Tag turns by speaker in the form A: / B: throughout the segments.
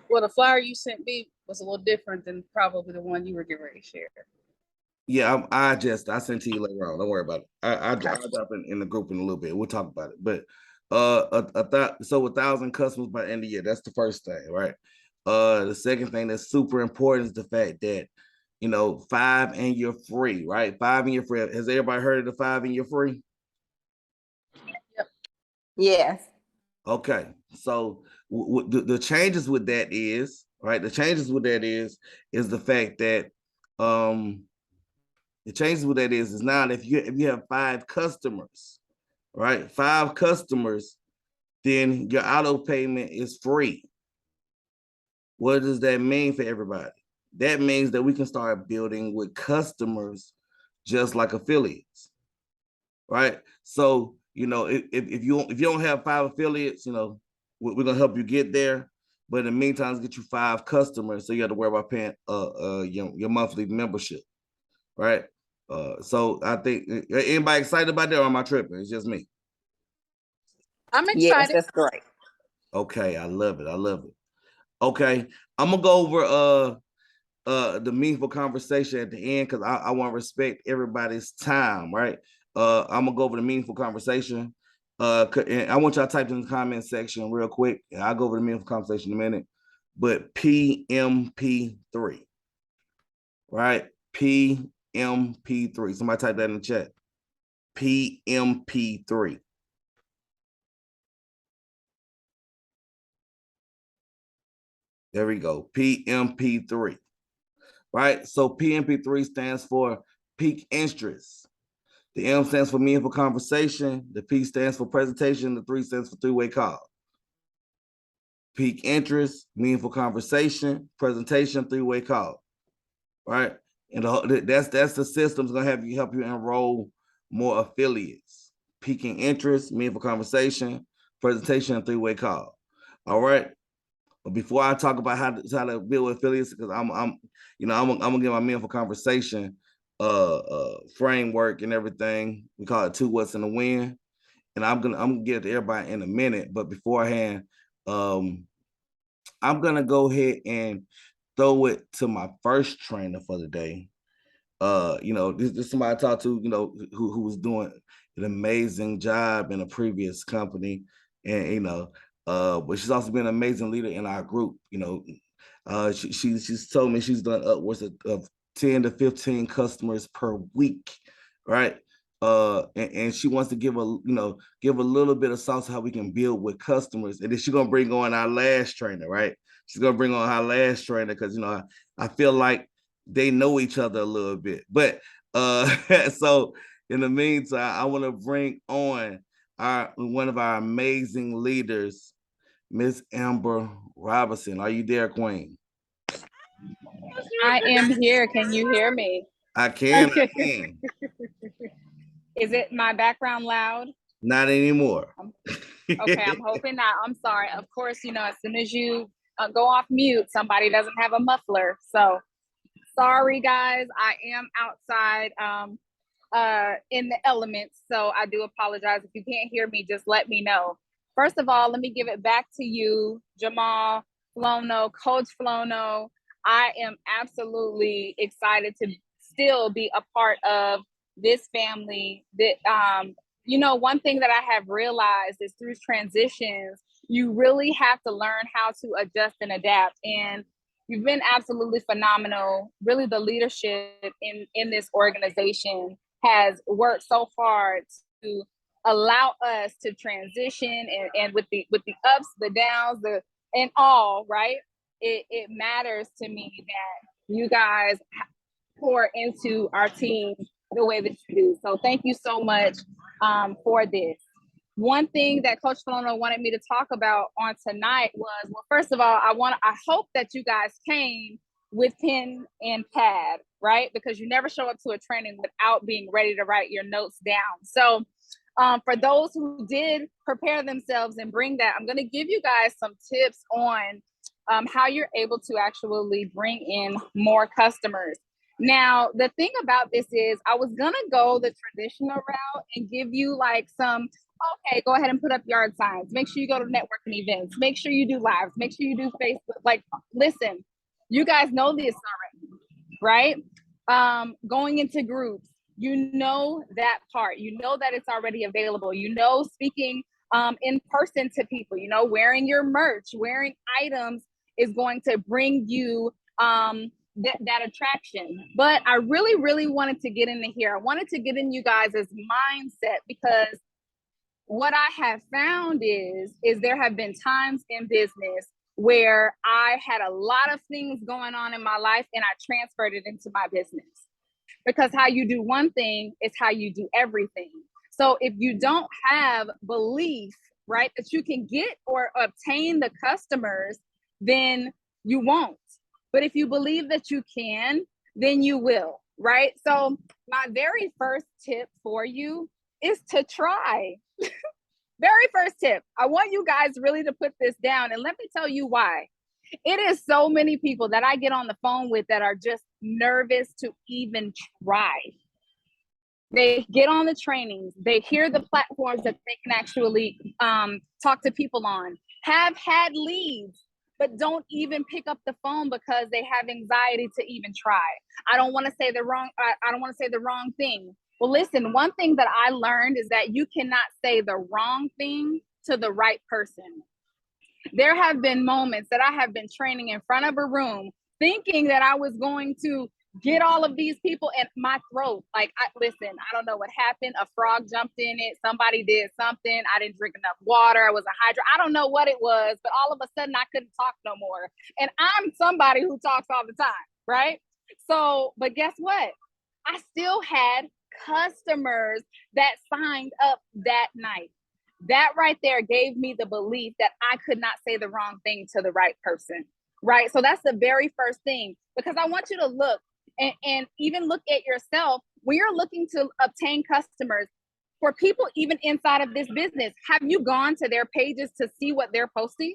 A: Well, the flyer you sent me was a little different than probably the one you were getting ready to share.
B: Yeah, I sent to you later on. Don't worry about it. I'll
A: Okay.
B: drop it in the group in a little bit. We'll talk about it. But so 1,000 customers by the end of the year. That's the first thing, right? The second thing that's super important is the fact that 5 and you're free, right? 5 and you're free. Has everybody heard of the 5 and you're free?
A: Yep.
C: Yes.
B: Okay, so the changes with that is right. The changes with that is the fact that the changes with that is now if you have 5 customers, right? 5 customers, then your auto payment is free. What does that mean for everybody? That means that we can start building with customers just like affiliates, right? So if you don't have 5 affiliates, we're gonna help you get there. But in the meantime, let's get you 5 customers, so you have to worry about paying your monthly membership, right? So I think anybody excited about that, or am I tripping? It's just me.
A: I'm excited.
C: Yes, that's great.
B: Okay, I love it. I love it. Okay, I'm gonna go over the meaningful conversation at the end because I want to respect everybody's time, right? I'm gonna go over the meaningful conversation. And I want y'all to type in the comment section real quick, and I'll go over the meaningful conversation in a minute. But PMP3, right? PMP3. Somebody type that in the chat. PMP3. There we go. PMP3. Right? So PMP3 stands for peak interest. The M stands for meaningful conversation. The P stands for presentation. The 3 stands for three-way call. Peak interest, meaningful conversation, presentation, three-way call. Right? And that's the system's gonna help you enroll more affiliates. Peaking interest, meaningful conversation, presentation, and three-way call. All right. But before I talk about how to build affiliates, because I'm gonna get my meaningful conversation framework and everything. We call it 2 what's in the win. And I'm gonna get to everybody in a minute. But beforehand, I'm gonna go ahead and throw it to my first trainer for the day. This somebody I talked to, who was doing an amazing job in a previous company, and but she's also been an amazing leader in our group. She's told me she's done upwards of 10 to 15 customers per week, right? And she wants to give a little bit of sauce how we can build with customers, and then she's gonna bring on our last trainer, right? She's gonna bring on our last trainer because I feel like they know each other a little bit. But so in the meantime, I want to bring on one of our amazing leaders, Miss Amber Robinson. Are you there, Queen?
D: I am here. Can you hear me?
B: I can. I can.
D: Is it my background loud?
B: Not anymore.
D: Okay, I'm hoping not. I'm sorry. Of course, as soon as you go off mute, somebody doesn't have a muffler. So sorry, guys. I am outside in the elements. So I do apologize. If you can't hear me, just let me know. First of all, let me give it back to you, Jamal Flono, Coach Flono. I am absolutely excited to still be a part of this family. That one thing that I have realized is through transitions, you really have to learn how to adjust and adapt. And you've been absolutely phenomenal. Really, the leadership in this organization has worked so hard to allow us to transition and with the ups, the downs, and all, right? It matters to me that you guys pour into our team the way that you do. So thank you so much for this. One thing that Coach Falono wanted me to talk about on tonight was, well, first of all, I hope that you guys came with pen and pad, right? Because you never show up to a training without being ready to write your notes down. So for those who did prepare themselves and bring that, I'm going to give you guys some tips on how you're able to actually bring in more customers. Now, the thing about this is I was going to go the traditional route and give you like some Okay, go ahead and put up yard signs. Make sure you go to networking events. Make sure you do lives. Make sure you do Facebook. Like, listen, you guys know this already, right? Going into groups, you know that part. You know that it's already available. You know, speaking in person to people. You know, wearing your merch, wearing items is going to bring you that attraction. But I really wanted to get into here. I wanted to get in you guys' mindset, because what I have found is there have been times in business where I had a lot of things going on in my life and I transferred it into my business. Because how you do one thing is how you do everything. So if you don't have belief, right, that you can get or obtain the customers, then you won't. But if you believe that you can, then you will, right? So my very first tip for you is to try. Very first tip. I want you guys really to put this down, and let me tell you why. It is so many people that I get on the phone with that are just nervous to even try. They get on the trainings, they hear the platforms that they can actually talk to people on, have had leads, but don't even pick up the phone because they have anxiety to even try. I don't want to say the wrong thing. Well, listen, one thing that I learned is that you cannot say the wrong thing to the right person. There have been moments that I have been training in front of a room thinking that I was going to get all of these people in my throat. Like, listen, I don't know what happened. A frog jumped in it. Somebody did something. I didn't drink enough water. I was a hydra. I don't know what it was, but all of a sudden I couldn't talk no more. And I'm somebody who talks all the time, right? So, but guess what? I still had customers that signed up that night. That right there gave me the belief that I could not say the wrong thing to the right person, right? So that's the very first thing, because I want you to look and even look at yourself when you're looking to obtain customers. For people even inside of this business, have you gone to their pages to see what they're posting?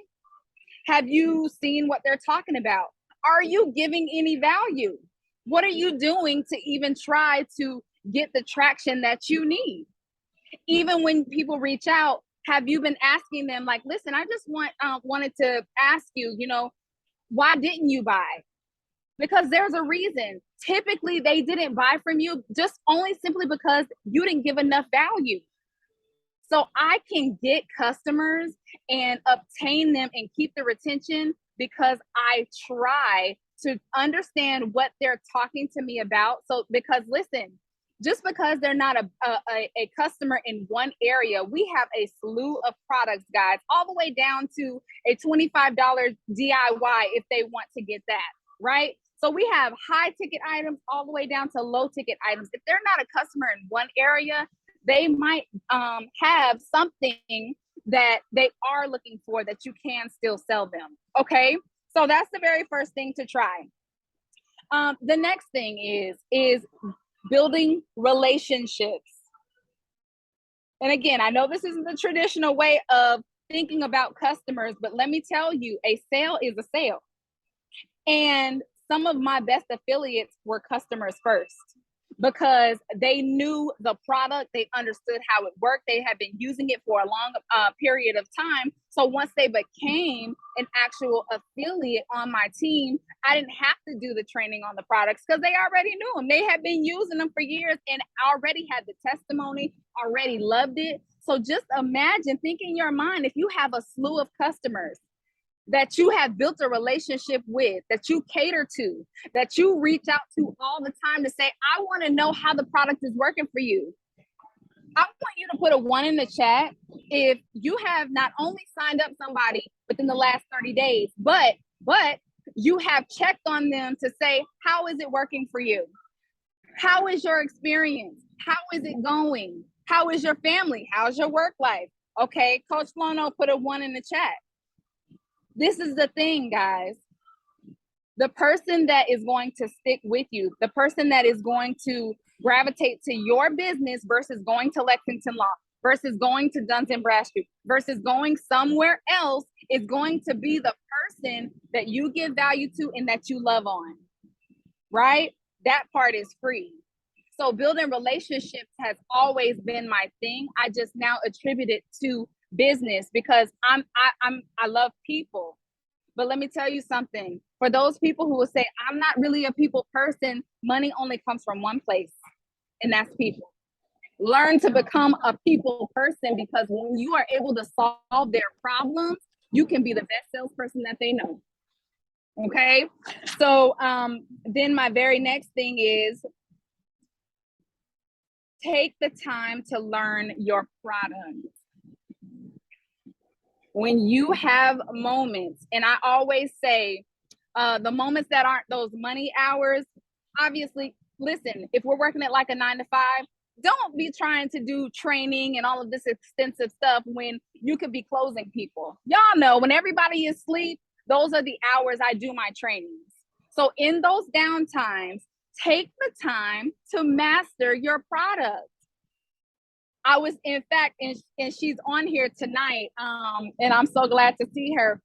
D: Have you seen what they're talking about? Are you giving any value? What are you doing to even try to get the traction that you need? Even when people reach out, have you been asking them, like, listen, I just wanted to ask you, why didn't you buy? Because there's a reason. Typically, they didn't buy from you just only simply because you didn't give enough value. So I can get customers and obtain them and keep the retention because I try to understand what they're talking to me about. So, because listen, just because they're not a customer in one area, we have a slew of products, guys, all the way down to a $25 DIY if they want to get that, right? So we have high ticket items all the way down to low ticket items. If they're not a customer in one area, they might have something that they are looking for that you can still sell them, okay? So that's the very first thing to try. The next thing is building relationships. And again, I know this isn't the traditional way of thinking about customers, but let me tell you, a sale is a sale. And some of my best affiliates were customers first because they knew the product, they understood how it worked, they had been using it for a long period of time. So once they became an actual affiliate on my team, I didn't have to do the training on the products because they already knew them. They had been using them for years and already had the testimony, already loved it. So just imagine, think in your mind, if you have a slew of customers that you have built a relationship with, that you cater to, that you reach out to all the time to say, I want to know how the product is working for you. I want you to put a 1 in the chat if you have not only signed up somebody within the last 30 days, but you have checked on them to say, how is it working for you? How is your experience? How is it going? How is your family? How's your work life? Okay, Coach Flono put a 1 in the chat. This is the thing, guys. The person that is going to stick with you, the person that is going to gravitate to your business versus going to Lexington Law, versus going to Duns & Bradstreet, versus going somewhere else is going to be the person that you give value to and that you love on, right? That part is free. So building relationships has always been my thing. I just now attribute it to business because I love people. But let me tell you something. For those people who will say, I'm not really a people person, money only comes from one place, and that's people. Learn to become a people person, because when you are able to solve their problems, you can be the best salesperson that they know. Okay. So then my very next thing is take the time to learn your product. When you have moments, and I always say, the moments that aren't those money hours, obviously, listen, if we're working at like a 9 to 5, don't be trying to do training and all of this extensive stuff when you could be closing people. Y'all know when everybody is asleep, those are the hours I do my trainings. So in those downtimes, take the time to master your product. I was, in fact, and she's on here tonight, and I'm so glad to see her.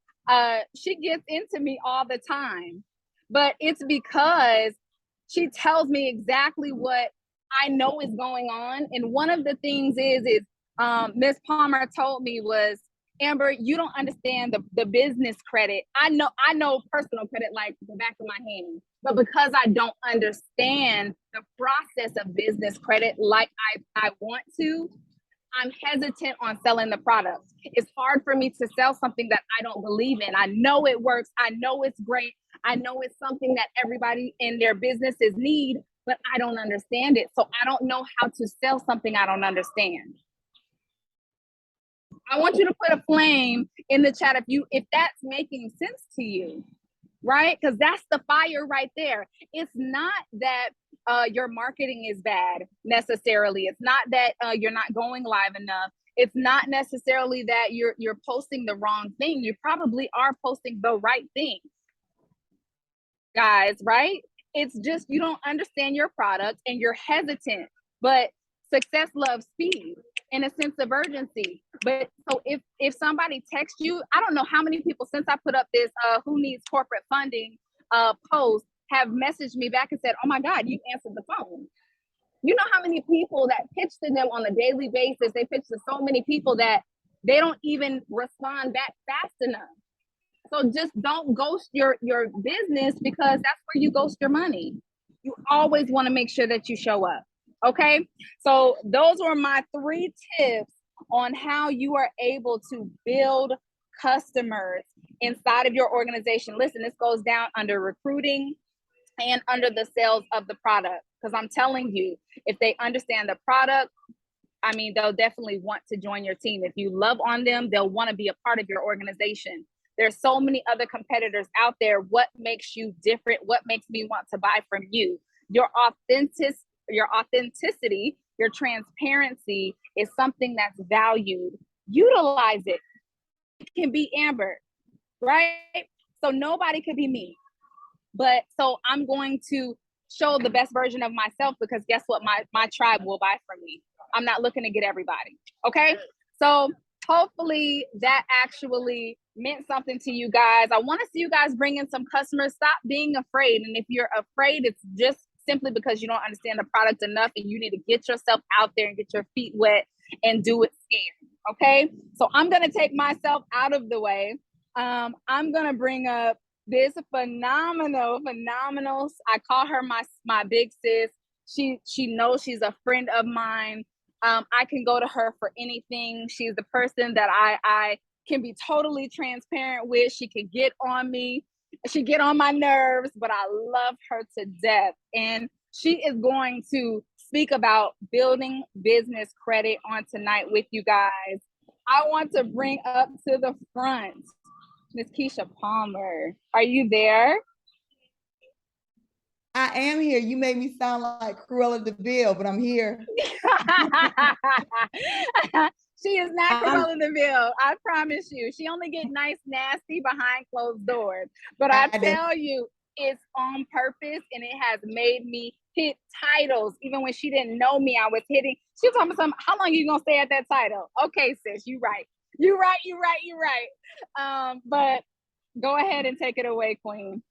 D: She gets into me all the time, but it's because she tells me exactly what I know is going on. And one of the things is Miss Palmer told me was, Amber, you don't understand the business credit. I know personal credit like the back of my hand, but because I don't understand the process of business credit like I want to, I'm hesitant on selling the product. It's hard for me to sell something that I don't believe in. I know it works. I know it's great. I know it's something that everybody in their businesses need, but I don't understand it. So I don't know how to sell something I don't understand. I want you to put a flame in the chat if that's making sense to you, right? Because that's the fire right there. It's not that your marketing is bad necessarily. It's not that you're not going live enough. It's not necessarily that you're posting the wrong thing. You probably are posting the right thing, guys, right? It's just you don't understand your product and you're hesitant, but success loves speed and a sense of urgency. But so if somebody texts you, I don't know how many people since I put up this who needs corporate funding post have messaged me back and said, oh my God, you answered the phone. You know how many people that pitch to them on a daily basis, they pitch to so many people that they don't even respond back fast enough. So just don't ghost your business, because that's where you ghost your money. You always want to make sure that you show up. Okay. So those were my 3 tips on how you are able to build customers inside of your organization. Listen, this goes down under recruiting and under the sales of the product. Because I'm telling you, if they understand the product, I mean, they'll definitely want to join your team. If you love on them, they'll want to be a part of your organization. There's so many other competitors out there. What makes you different? What makes me want to buy from you? Your authenticity, your transparency is something that's valued. Utilize it. It can be Amber, right? So nobody could be me. But so I'm going to show the best version of myself, because guess what? My tribe will buy from me. I'm not looking to get everybody. Okay. So hopefully that actually meant something to you guys. I want to see you guys bring in some customers. Stop being afraid. And if you're afraid, it's just simply because you don't understand the product enough, and you need to get yourself out there and get your feet wet and do it scared. Okay. So I'm going to take myself out of the way. I'm going to bring up this phenomenal, I call her my big sis. She knows she's a friend of mine. I can go to her for anything. She's the person that I can be totally transparent with. She can get on me. She get on my nerves, but I love her to death. And she is going to speak about building business credit on tonight with you guys. I want to bring up to the front Miss Keisha Palmer. Are you there?
C: I am here. You made me sound like Cruella de Vil, but I'm here.
D: She is not Cruella de Vil. I promise you. She only get nice, nasty behind closed doors. But I tell you, it's on purpose, and it has made me hit titles. Even when she didn't know me, I was hitting. She was talking about something. How long are you gonna stay at that title? Okay, sis, you right. You're right. But go ahead and take it away, Queen.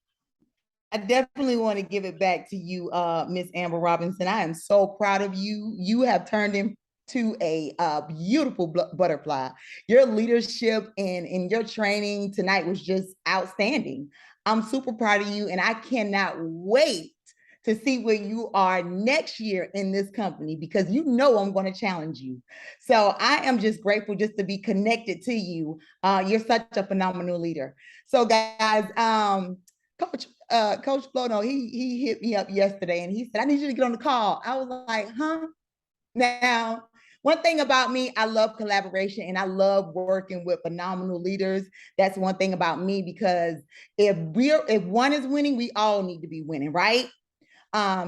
C: I definitely want to give it back to you, Miss Amber Robinson. I am so proud of you. You have turned into a beautiful butterfly. Your leadership and your training tonight was just outstanding. I'm super proud of you, and I cannot wait to see where you are next year in this company, because you know I'm going to challenge you. So I am just grateful just to be connected to you. You're such a phenomenal leader. So guys, Coach Flono, he hit me up yesterday and he said, I need you to get on the call. I was like, huh? Now, one thing about me, I love collaboration and I love working with phenomenal leaders. That's one thing about me, because if one is winning, we all need to be winning, right?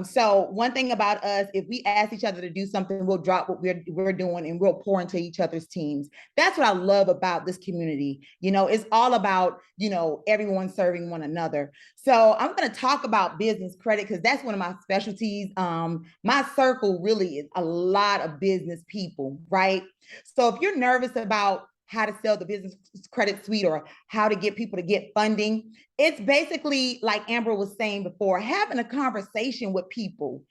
C: So one thing about us, if we ask each other to do something, we'll drop what we're doing and we'll pour into each other's teams. That's what I love about this community. You know, it's all about, you know, everyone serving one another. So I'm going to talk about business credit because that's one of my specialties. My circle really is a lot of business people, right? So if you're nervous about how to sell the business credit suite or how to get people to get funding, it's basically like Amber was saying before, having a conversation with people.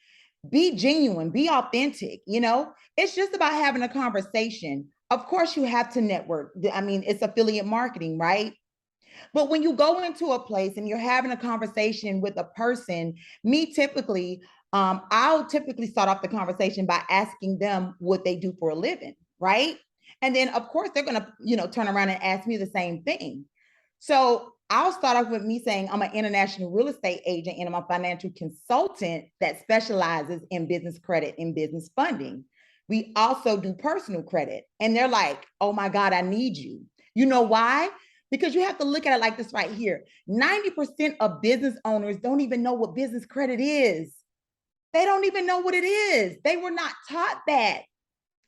C: Be genuine, be authentic, you know? It's just about having a conversation. Of course, you have to network. I mean, it's affiliate marketing, right? But when you go into a place and you're having a conversation with a person, me typically, I'll typically start off the conversation by asking them what they do for a living, right? And then of course they're gonna, you know, turn around and ask me the same thing. So I'll start off with me saying I'm an international real estate agent and I'm a financial consultant that specializes in business credit and business funding. We also do personal credit. And they're like, oh my God, I need you. You know why? Because you have to look at it like this right here. 90% of business owners don't even know what business credit is. They don't even know what it is. They were not taught that.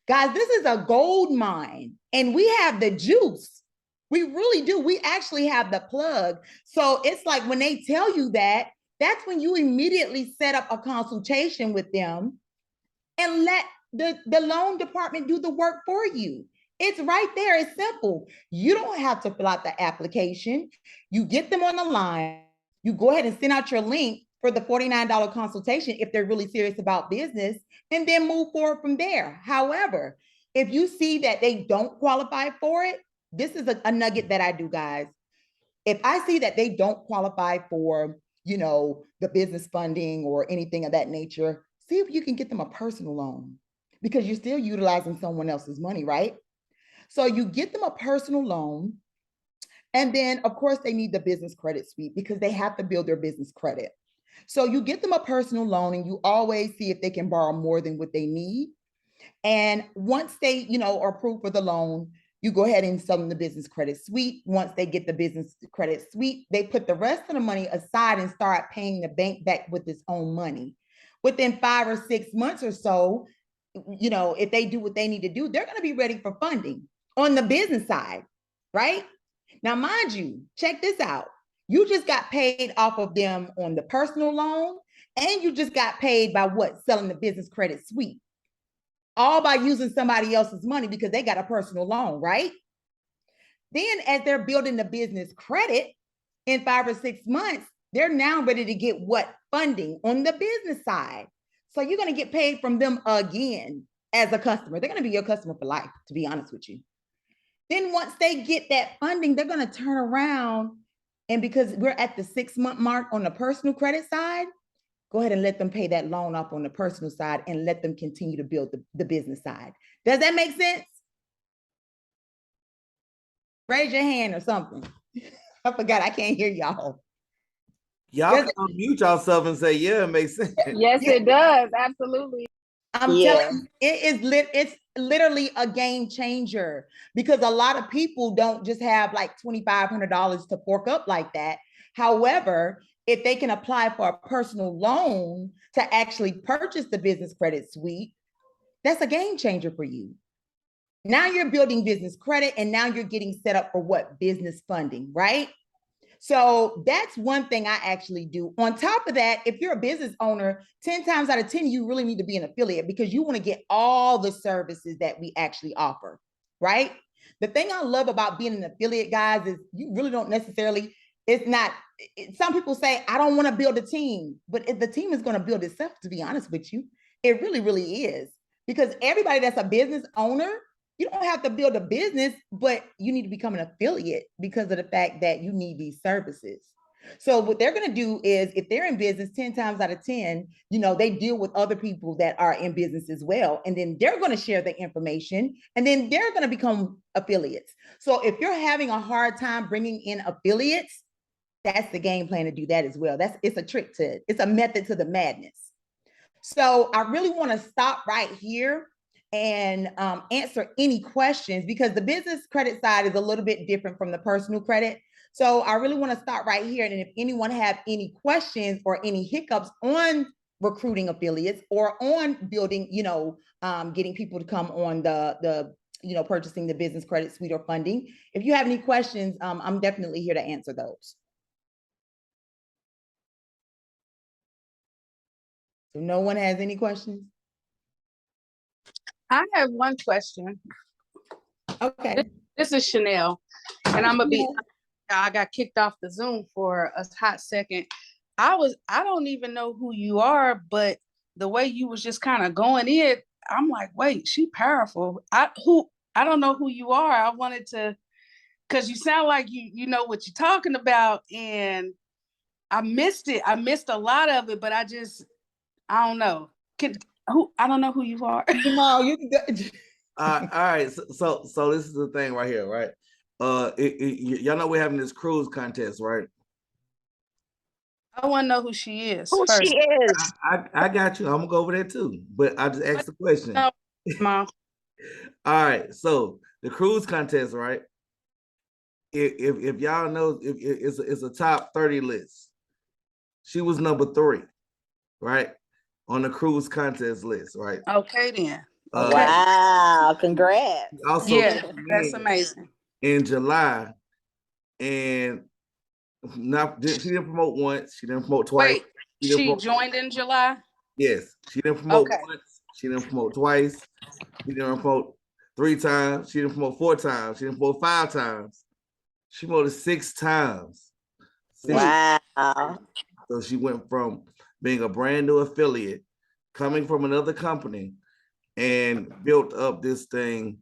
C: Guys, this is a gold mine and we have the juice. We really do. We actually have the plug. So it's like when they tell you that, that's when you immediately set up a consultation with them and let the loan department do the work for you. It's right there. It's simple. You don't have to fill out the application. You get them on the line. You go ahead and send out your link for the $49 consultation if they're really serious about business, and then move forward from there. However, if you see that they don't qualify for it, this is a nugget that I do, guys. If I see that they don't qualify for, you know, the business funding or anything of that nature, see if you can get them a personal loan, because you're still utilizing someone else's money, right? So you get them a personal loan. And then of course they need the business credit suite because they have to build their business credit. So you get them a personal loan and you always see if they can borrow more than what they need. And once they, you know, are approved for the loan, you go ahead and sell them the business credit suite. Once they get the business credit suite, they put the rest of the money aside and start paying the bank back with its own money. Within 5 or 6 months or so, you know, if they do what they need to do, they're going to be ready for funding on the business side, right? Now, mind you, check this out. You just got paid off of them on the personal loan, and you just got paid by what? Selling the business credit suite. All by using somebody else's money because they got a personal loan, right? Then as they're building the business credit in 5 or 6 months, they're now ready to get what? Funding on the business side. So you're going to get paid from them again as a customer. They're going to be your customer for life, to be honest with you. Then once they get that funding, they're going to turn around, and because we're at the 6-month mark on the personal credit side, go ahead and let them pay that loan off on the personal side and let them continue to build the business side. Does that make sense? Raise your hand or something. I forgot, I can't hear y'all.
B: Y'all can unmute yourself and say, yeah, it makes sense.
D: Yes, it does. Absolutely.
C: I'm telling you, it's literally a game changer, because a lot of people don't just have like $2,500 to fork up like that. However, if they can apply for a personal loan to actually purchase the business credit suite, that's a game changer for you. Now you're building business credit, and now you're getting set up for what? Business funding, right? So that's one thing I actually do. On top of that, if you're a business owner, 10 times out of 10, you really need to be an affiliate because you want to get all the services that we actually offer, right? The thing I love about being an affiliate, guys, is you really don't necessarily, it's not some people say, I don't want to build a team, but the team is going to build itself, to be honest with you. It really, really is. Because everybody that's a business owner, you don't have to build a business, but you need to become an affiliate because of the fact that you need these services. So what they're going to do is, if they're in business 10 times out of 10, they deal with other people that are in business as well. And then they're going to share the information, and then they're going to become affiliates. So if you're having a hard time bringing in affiliates, that's the game plan to do that as well. It's a trick to it. It's a method to the madness. So I really want to stop right here and answer any questions, because the business credit side is a little bit different from the personal credit. So I really want to start right here. And if anyone have any questions or any hiccups on recruiting affiliates or on building, getting people to come on the purchasing the business credit suite or funding, if you have any questions, I'm definitely here to answer those. So no one has any questions?
A: I have one question.
C: Okay.
A: This is Chanel, and I'm gonna be. I got kicked off the Zoom for a hot second. I don't even know who you are, but the way you was just kind of going in, I'm like, wait, she powerful. I don't know who you are. I wanted to, because you sound like you know what you're talking about, and I missed it. I missed a lot of it, but I don't know. I don't know who you are.
C: Jamal, you can go.
B: All right. So this is the thing right here, right? Y'all know we're having this cruise contest, right?
A: I want to know who she is.
E: Who
A: first.
E: she is?
B: I got you. I'm gonna go over there too, but I just asked the question.
A: No, Mom.
B: All right. So the cruise contest, right? If y'all know, it's a top 30 list. She was number 3, right, on the cruise contest list, right?
A: Okay, then.
E: Wow! Congrats.
B: Also,
A: Yeah, that's amazing.
B: In July, and she didn't promote once. She didn't promote twice.
A: Wait, she joined in July?
B: Yes, she didn't promote once. She didn't promote twice. She didn't promote 3 times. She didn't promote 4 times. She didn't promote 5 times. She promoted 6 times.
E: Wow.
B: So she went from being a brand new affiliate, coming from another company, and built up this thing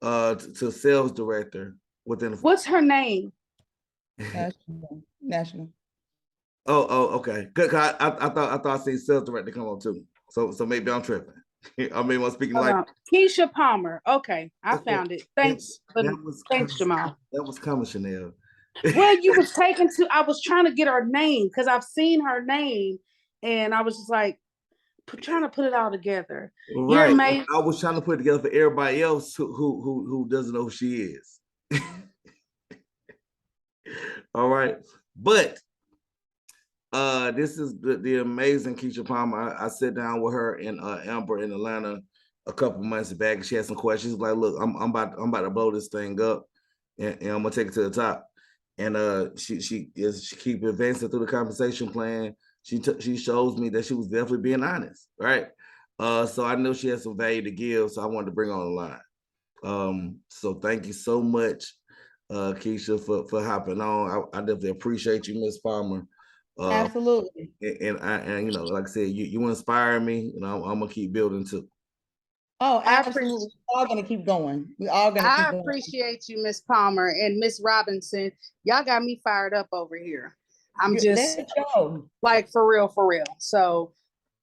B: to sales director within.
A: What's her name?
C: National.
B: Oh, okay. Good. I thought I seen sales director come on too. So maybe I'm tripping. I mean, I'm speaking like
A: Keisha Palmer. Okay, I found it. Thanks. Thanks, Jamal.
B: That was coming, Chanel.
A: Well, you was taken to. I was trying to get her name because I've seen her name, and I was just like trying to put it all together.
B: Right.
A: You're amazing.
B: I was trying to put it together for everybody else who doesn't know who she is. All right, but this is the amazing Keisha Palmer. I sat down with her in Amber in Atlanta a couple months back. She had some questions. Like, look, I'm about to blow this thing up, and I'm gonna take it to the top. And she keep advancing through the compensation plan. She shows me that she was definitely being honest, right? So I know she has some value to give. So I wanted to bring her on the line. So thank you so much, Keisha, for hopping on. I definitely appreciate you, Miss Palmer.
C: Absolutely.
B: And like I said, you inspire me, and I'm gonna keep building too.
C: Oh, absolutely. We're all gonna keep going. We all gonna keep going.
A: I appreciate you, Miss Palmer and Miss Robinson. Y'all got me fired up over here. I'm just like for real. So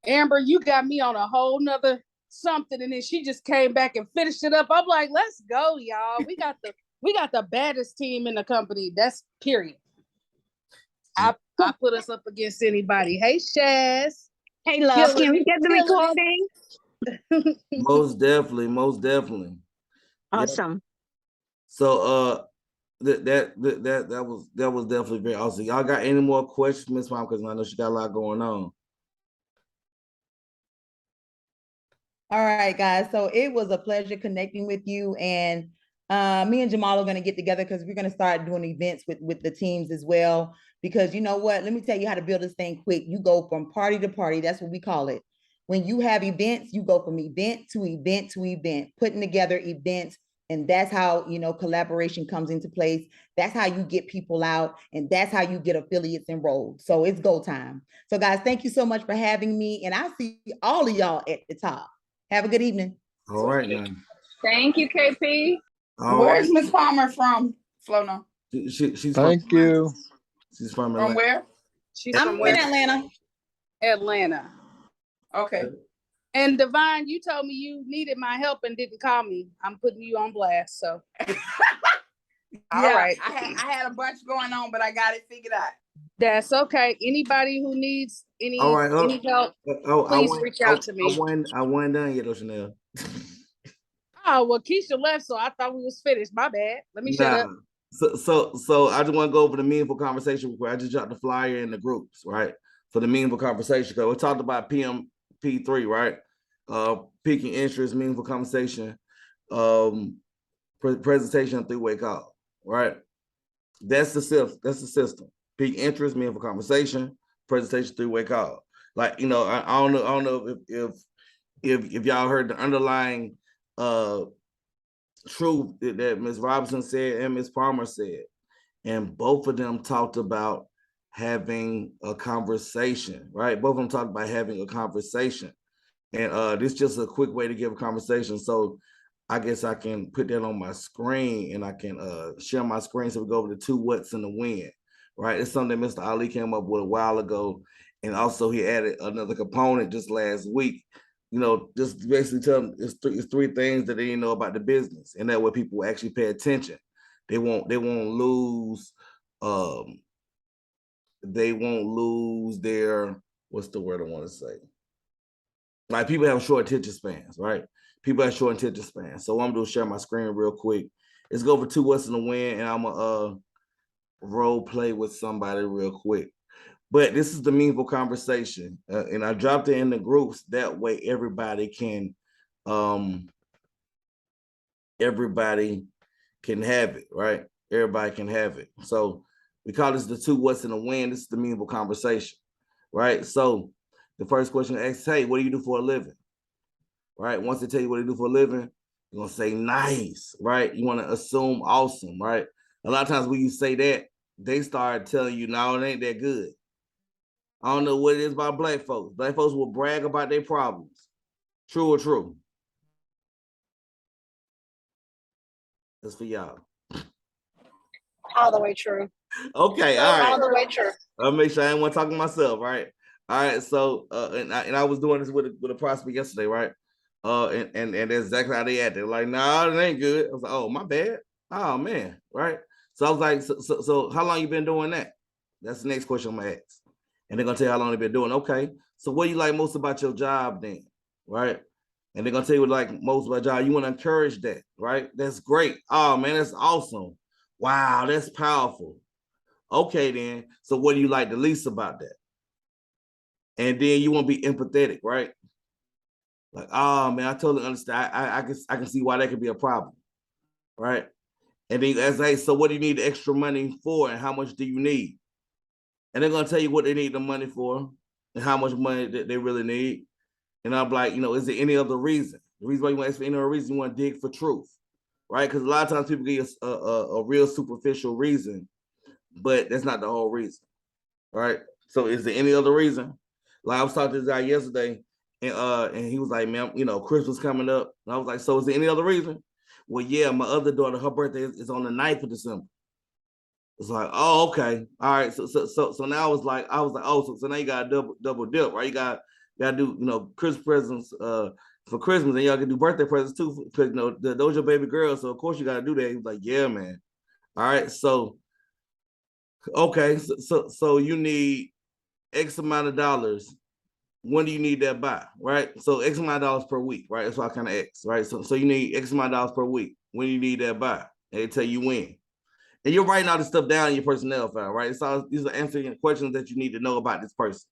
A: Amber, you got me on a whole nother something, and then she just came back and finished it up. I'm like, let's go, y'all. We got the baddest team in the company. That's period. I put us up against anybody. Hey, Shaz.
E: Hey, love. Can we get the recording?
B: Most definitely.
E: Awesome.
B: Yep. So that was definitely very awesome. Y'all got any more questions, Miss Mom? Because I know she got a lot going on.
C: All right, guys. So it was a pleasure connecting with you, and me and Jamal are going to get together because we're going to start doing events with the teams as well. Because you know what? Let me tell you how to build this thing quick. You go from party to party. That's what we call it. When you have events, you go from event to event to event, putting together events And that's how, you know, collaboration comes into place. That's how you get people out, and that's how you get affiliates enrolled. So it's go time. So guys, thank you so much for having me. And I'll see all of y'all at the top. Have a good evening.
B: All right now.
D: Thank you, KP.
A: Where's Miss Palmer from, Flona?
B: She's
F: Thank you.
B: She's from
A: From
B: Atlanta.
A: where? She's
C: I'm
A: from
C: in
A: where?
C: Atlanta.
A: Atlanta. Okay. And Divine, you told me you needed my help and didn't call me. I'm putting you on blast. So all right.
G: I had a bunch going on, but I got it figured out.
A: That's okay. Anybody who needs any
B: All right.
A: any help, please reach out to me.
B: I wasn't done yet, though, Chanel.
A: Oh, well, Keisha left, so I thought we was finished. My bad. Let me shut up.
B: So I just want to go over the meaningful conversation where I just dropped the flyer in the groups, right? For the meaningful conversation, because we talked about PMP3, right? Peaking interest, meaningful conversation, presentation, three-way call, right? That's the system. Peak interest, meaningful conversation, presentation, three-way call. Like, you know, I don't know if y'all heard the underlying truth that Ms. Robinson said and Ms. Palmer said, and both of them talked about having a conversation, right? Both of them talked about having a conversation, and this is just a quick way to give a conversation. So I guess I can put that on my screen, and I can share my screen so we go over the two what's in the wind, right? It's something that Mr. Ali came up with a while ago, and also he added another component just last week. You know, just basically tell them it's three things that they didn't know about the business, and that way people actually pay attention. They won't lose their, what's the word I want to say? Like, people have short attention spans, right? People have short attention spans. So what I'm gonna do is share my screen real quick. Let's go over two what's in the wind, and I'm gonna role play with somebody real quick. But this is the meaningful conversation, and I dropped it in the groups. That way, everybody can have it, right? Everybody can have it. So we call this the two what's in the wind. This is the meaningful conversation, right? So the first question asks, hey, what do you do for a living? Right? Once they tell you what they do for a living, you're gonna say nice, right? You want to assume awesome, right? A lot of times when you say that, they start telling you, no, it ain't that good. I don't know what it is about black folks. Black folks will brag about their problems. True or true? That's for y'all.
D: All the way true.
B: Okay, all right.
D: All the way true.
B: I'll make sure I ain't want to talk to myself, right? All right, so and I was doing this with a prospect yesterday, right? And that's exactly how they acted. They're like, nah, it ain't good. I was like, oh, my bad. Oh man, right? So I was like, so how long you been doing that? That's the next question I'm gonna ask. And they're gonna tell you how long they've been doing. Okay, so what do you like most about your job then, right? And they're gonna tell you what you like most about your job. You want to encourage that, right? That's great. Oh man, that's awesome. Wow, that's powerful. Okay, then. So what do you like the least about that? And then you want to be empathetic, right? Like, oh man, I totally understand. I can see why that could be a problem, right? And then as hey, so what do you need the extra money for, and how much do you need? And they're gonna tell you what they need the money for, and how much money that they really need. And I'm like, you know, is there any other reason? The reason why you want to ask for any other reason, you want to dig for truth, right? Because a lot of times people give a real superficial reason, but that's not the whole reason, right? So is there any other reason? Like, I was talking to this guy yesterday, and he was like, man, you know, Christmas coming up. And I was like, so is there any other reason? Well, yeah, my other daughter, her birthday is on the 9th of December. It's like, oh, okay. All right. So now I was like, oh, so now you got a double dip, right? You got to do, you know, Christmas presents for Christmas, and y'all can do birthday presents too, because, you know, those are your baby girls. So of course you got to do that. He was like, yeah, man. All right. So, okay. So you need X amount of dollars. When do you need that by, right? So X amount of dollars per week, right? That's why I kind of X, right? So you need X amount of dollars per week. When do you need that by? They tell you when. And you're writing all this stuff down in your personnel file, right? It's all, these are answering questions that you need to know about this person,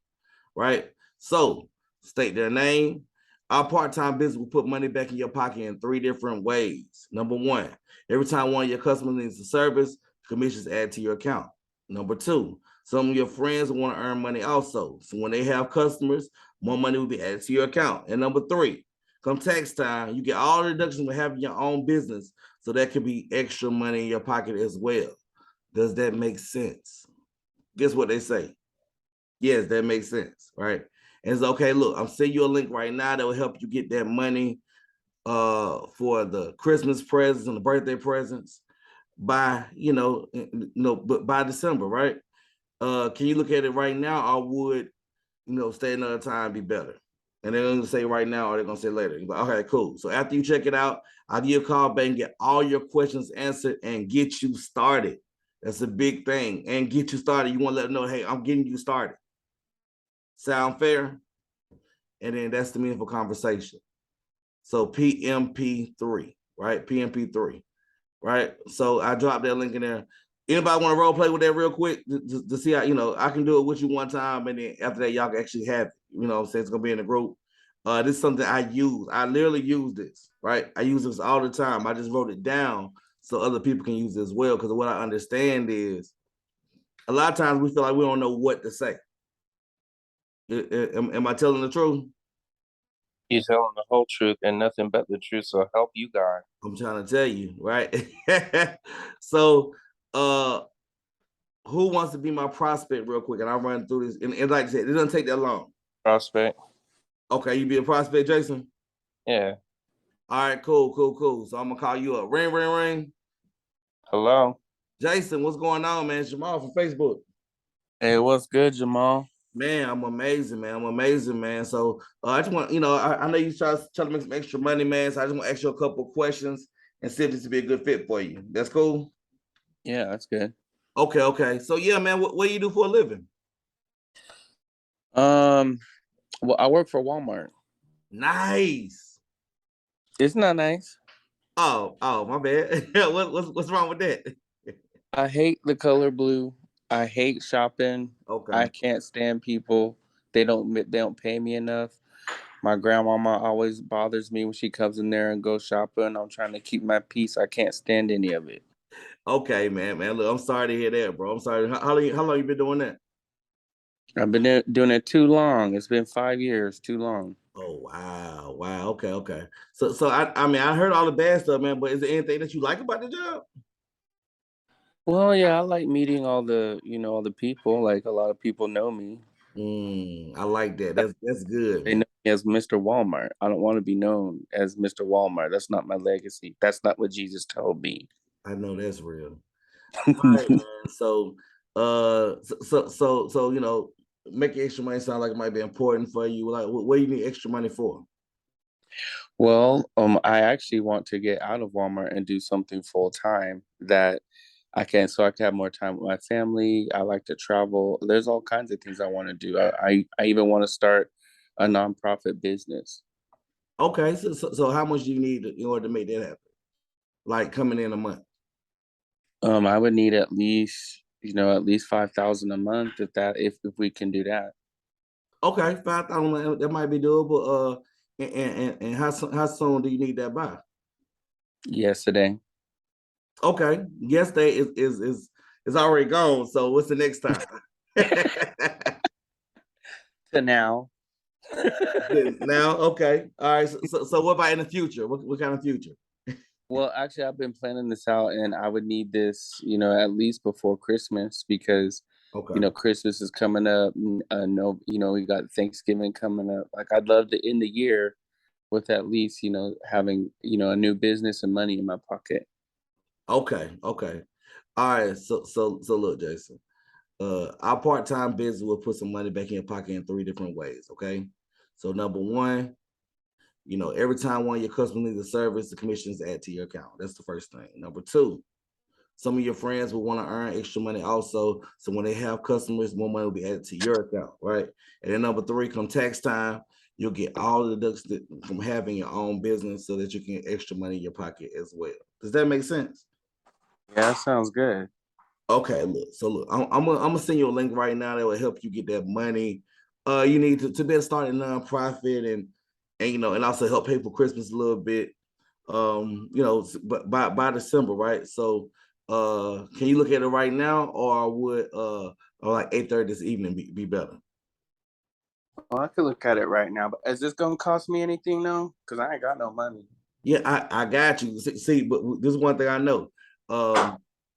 B: right? So state their name. Our part-time business will put money back in your pocket in 3 different ways. Number 1, every time one of your customers needs a service, commissions add to your account. Number 2, some of your friends want to earn money also. So when they have customers, more money will be added to your account. And number 3, come tax time, you get all the deductions for having your own business. So that could be extra money in your pocket as well. Does that make sense? Guess what they say? Yes, that makes sense, right? And it's okay. Look, I'm sending you a link right now that will help you get that money for the Christmas presents and the birthday presents by but by December, right? Can you look at it right now, or would stay another time be better? And they're gonna say right now, or they're gonna say later. But okay, cool. So after you check it out, I'll give you a call back and get all your questions answered and get you started. That's a big thing. And get you started. You want to let them know, hey, I'm getting you started. Sound fair? And then that's the meaningful conversation. So PMP3, right? PMP3, right? So I dropped that link in there. Anybody want to role play with that real quick to see how, I can do it with you one time, and then after that, y'all can actually have it. You know what I'm saying? It's going to be in the group. This is something I use. I literally use this, right? I use this all the time. I just wrote it down so other people can use it as well, because what I understand is a lot of times we feel like we don't know what to say. Am I telling the truth?
F: You're telling the whole truth and nothing but the truth, so help you God.
B: I'm trying to tell you, right? So, who wants to be my prospect real quick? And I'll run through this. And like I said, it doesn't take that long.
F: Prospect.
B: Okay, you be a prospect, Jason?
F: Yeah.
B: All right, cool. So I'm gonna call you up. Ring, ring, ring.
F: Hello.
B: Jason, what's going on, man? Jamal from Facebook.
F: Hey, what's good, Jamal?
B: Man, I'm amazing, man. So I just want, I know you try to make some extra money, man. So I just want to ask you a couple of questions and see if this would be a good fit for you. That's cool?
F: Yeah, that's good.
B: Okay. So yeah, man, what do you do for a living?
F: Well, I work for Walmart.
B: Nice.
F: It's not nice.
B: Oh, my bad. What's wrong with that?
F: I hate the color blue. I hate shopping.
B: Okay.
F: I can't stand people. They don't pay me enough. My grandmama always bothers me when she comes in there and goes shopping. I'm trying to keep my peace. I can't stand any of it.
B: Okay, man. Look, I'm sorry to hear that, bro. I'm sorry. How long you been doing that?
F: I've been doing it too long. It's been 5 years, too long.
B: Oh wow. Okay. So I mean I heard all the bad stuff, man. But is there anything that you like about the job?
F: Well, yeah, I like meeting all the people. Like a lot of people know me.
B: I like that. That's good,
F: They
B: man.
F: know me as Mr. Walmart. I don't want to be known as Mr. Walmart. That's not my legacy. That's not what Jesus told me.
B: I know that's real. All right, man. So making extra money sound like it might be important for you. Like, what do you need extra money for?
F: Well, I actually want to get out of Walmart and do something full time that so I can have more time with my family. I like to travel. There's all kinds of things I want to do. I even want to start a nonprofit business.
B: Okay, so how much do you need in order to make that happen? Like coming in a month?
F: I would need at least 5,000 a month if we can do that.
B: Okay, 5,000, that might be doable. And how soon do you need that by?
F: Yesterday.
B: Okay, yesterday is already gone. So what's the next time?
F: To now.
B: Now, okay, all right. So what about in the future? What kind of future?
F: Well, actually, I've been planning this out, and I would need this, at least before Christmas, because Christmas is coming up. We got Thanksgiving coming up. Like, I'd love to end the year with at least, having, a new business and money in my pocket.
B: Okay. All right. So look, Jason. Our part-time business will put some money back in your pocket in 3 different ways. Okay. So number one, every time one of your customers needs a service, the commissions add to your account. That's the first thing. Number two, some of your friends will want to earn extra money also. So when they have customers, more money will be added to your account, right? And then number three, come tax time, you'll get all the deductions from having your own business so that you can get extra money in your pocket as well. Does that make sense?
F: Yeah, that sounds good.
B: Okay, look, I'm gonna send you a link right now that will help you get that money. You need to be able to start a nonprofit and and also help pay for Christmas a little bit. But by December, right? So can you look at it right now, or would or like 8:30 this evening be better?
F: Well, I could look at it right now, but is this gonna cost me anything though? Because I ain't got no money.
B: Yeah, I got you. See, but this is one thing I know.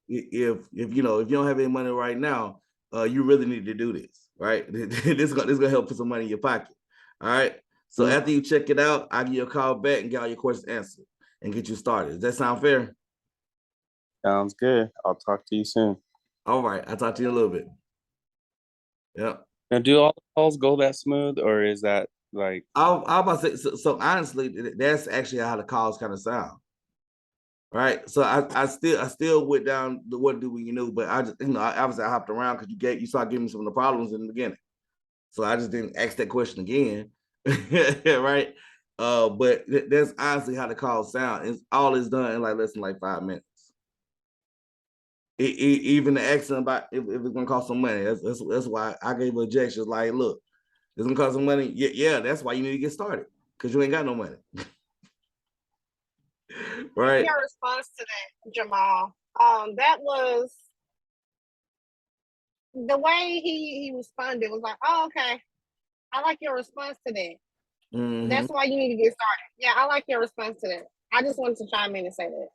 B: If you know, if you don't have any money right now, you really need to do this, right? This gonna help put some money in your pocket. All right. So after you check it out, I'll give you a call back and get all your questions answered and get you started. Does that sound fair?
F: Sounds good. I'll talk to you soon.
B: All right. I'll talk to you in a little bit. Yep.
F: Now, do all the calls go that smooth, or is that like?
B: I about to say, so honestly, that's actually how the calls kind of sound. Right. So I still went down the what do we know, but I just, you know, obviously I hopped around because you started giving me some of the problems in the beginning. So I just didn't ask that question again. Right. But that's honestly how the calls sound. It's all is done in like less than like 5 minutes. Even the asking about if it's gonna cost some money. That's why I gave objections. Like, look, it's gonna cost some money. Yeah, that's why you need to get started because you ain't got no money. Right.
H: Your response to that, Jamal. That was the way he responded was like, oh, okay. I like your response to that.
B: Mm-hmm.
H: That's why you need to get started. Yeah, I like your response to that. I just wanted to chime in and say that.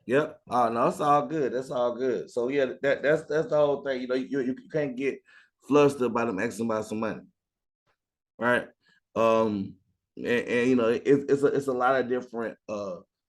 B: Yep. Oh no, it's all good. That's all good. So yeah, that's the whole thing. You know, you can't get flustered by them asking about some money, right? And you know, it's a lot of different